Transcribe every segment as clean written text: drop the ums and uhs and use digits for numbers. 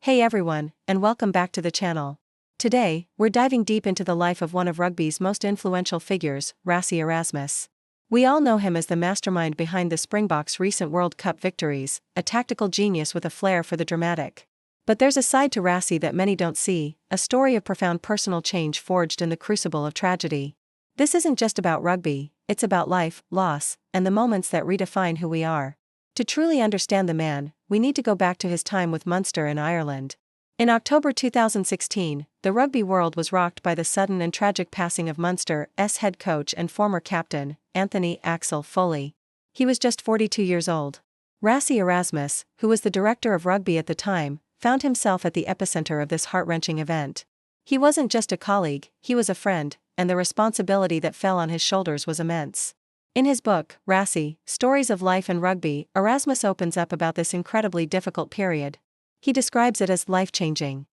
Hey everyone, and welcome back to the channel. Today, we're diving deep into the life of one of rugby's most influential figures, Rassie Erasmus. We all know him as the mastermind behind the Springboks' recent World Cup victories, a tactical genius with a flair for the dramatic. But there's a side to Rassie that many don't see, a story of profound personal change forged in the crucible of tragedy. This isn't just about rugby, it's about life, loss, and the moments that redefine who we are. To truly understand the man, we need to go back to his time with Munster in Ireland. In October 2016, the rugby world was rocked by the sudden and tragic passing of Munster's head coach and former captain, Anthony Axel Foley. He was just 42 years old. Rassie Erasmus, who was the director of rugby at the time, found himself at the epicenter of this heart-wrenching event. He wasn't just a colleague, he was a friend, and the responsibility that fell on his shoulders was immense. In his book, Rassie, Stories of Life and Rugby, Erasmus opens up about this incredibly difficult period. He describes it as life-changing.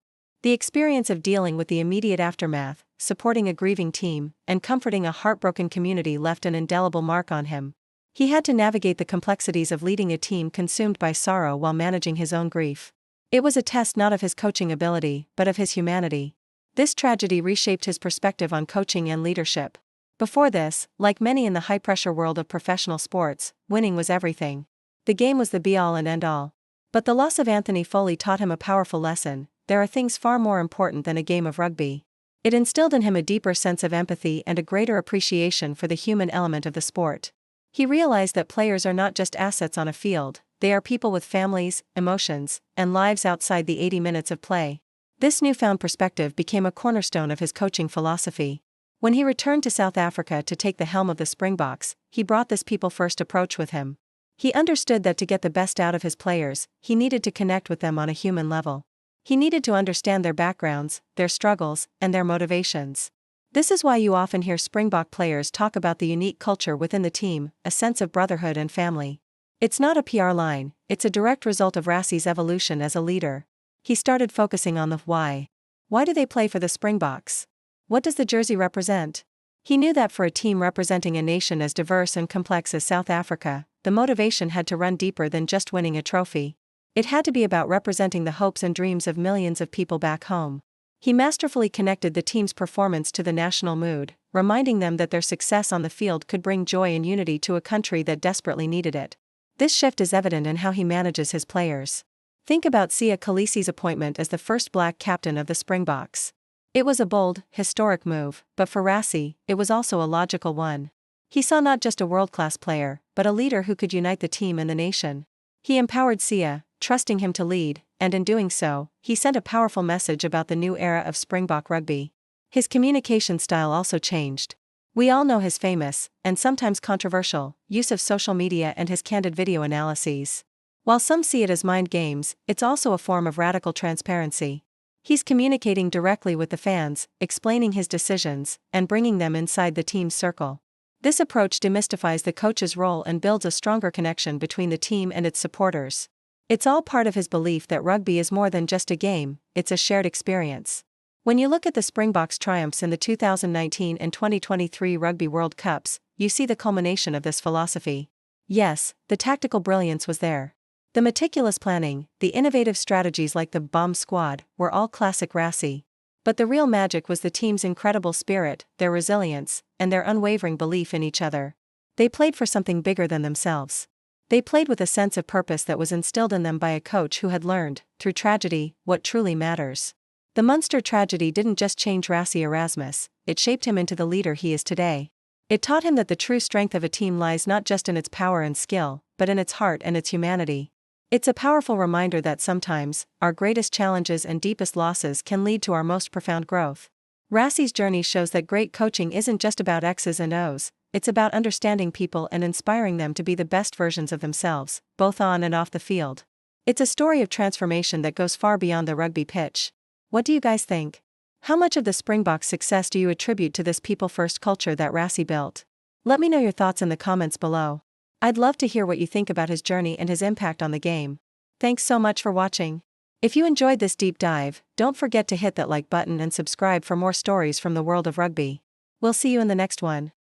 The experience of dealing with the immediate aftermath, supporting a grieving team, and comforting a heartbroken community left an indelible mark on him. He had to navigate the complexities of leading a team consumed by sorrow while managing his own grief. It was a test not of his coaching ability, but of his humanity. This tragedy reshaped his perspective on coaching and leadership. Before this, like many in the high-pressure world of professional sports, winning was everything. The game was the be-all and end-all. But the loss of Anthony Foley taught him a powerful lesson: there are things far more important than a game of rugby. It instilled in him a deeper sense of empathy and a greater appreciation for the human element of the sport. He realized that players are not just assets on a field, they are people with families, emotions, and lives outside the 80 minutes of play. This newfound perspective became a cornerstone of his coaching philosophy. When he returned to South Africa to take the helm of the Springboks, he brought this people-first approach with him. He understood that to get the best out of his players, he needed to connect with them on a human level. He needed to understand their backgrounds, their struggles, and their motivations. This is why you often hear Springbok players talk about the unique culture within the team, a sense of brotherhood and family. It's not a PR line, it's a direct result of Rassie's evolution as a leader. He started focusing on the why. Why do they play for the Springboks? What does the jersey represent? He knew that for a team representing a nation as diverse and complex as South Africa, the motivation had to run deeper than just winning a trophy. It had to be about representing the hopes and dreams of millions of people back home. He masterfully connected the team's performance to the national mood, reminding them that their success on the field could bring joy and unity to a country that desperately needed it. This shift is evident in how he manages his players. Think about Siya Kolisi's appointment as the first black captain of the Springboks. It was a bold, historic move, but for Rassie, it was also a logical one. He saw not just a world-class player, but a leader who could unite the team and the nation. He empowered Siya, trusting him to lead, and in doing so, he sent a powerful message about the new era of Springbok rugby. His communication style also changed. We all know his famous, and sometimes controversial, use of social media and his candid video analyses. While some see it as mind games, it's also a form of radical transparency. He's communicating directly with the fans, explaining his decisions, and bringing them inside the team's circle. This approach demystifies the coach's role and builds a stronger connection between the team and its supporters. It's all part of his belief that rugby is more than just a game, it's a shared experience. When you look at the Springboks' triumphs in the 2019 and 2023 Rugby World Cups, you see the culmination of this philosophy. Yes, the tactical brilliance was there. The meticulous planning, the innovative strategies like the bomb squad, were all classic Rassie. But the real magic was the team's incredible spirit, their resilience, and their unwavering belief in each other. They played for something bigger than themselves. They played with a sense of purpose that was instilled in them by a coach who had learned, through tragedy, what truly matters. The Munster tragedy didn't just change Rassie Erasmus, it shaped him into the leader he is today. It taught him that the true strength of a team lies not just in its power and skill, but in its heart and its humanity. It's a powerful reminder that sometimes, our greatest challenges and deepest losses can lead to our most profound growth. Rassie's journey shows that great coaching isn't just about X's and O's, it's about understanding people and inspiring them to be the best versions of themselves, both on and off the field. It's a story of transformation that goes far beyond the rugby pitch. What do you guys think? How much of the Springboks' success do you attribute to this people-first culture that Rassie built? Let me know your thoughts in the comments below. I'd love to hear what you think about his journey and his impact on the game. Thanks so much for watching. If you enjoyed this deep dive, don't forget to hit that like button and subscribe for more stories from the world of rugby. We'll see you in the next one.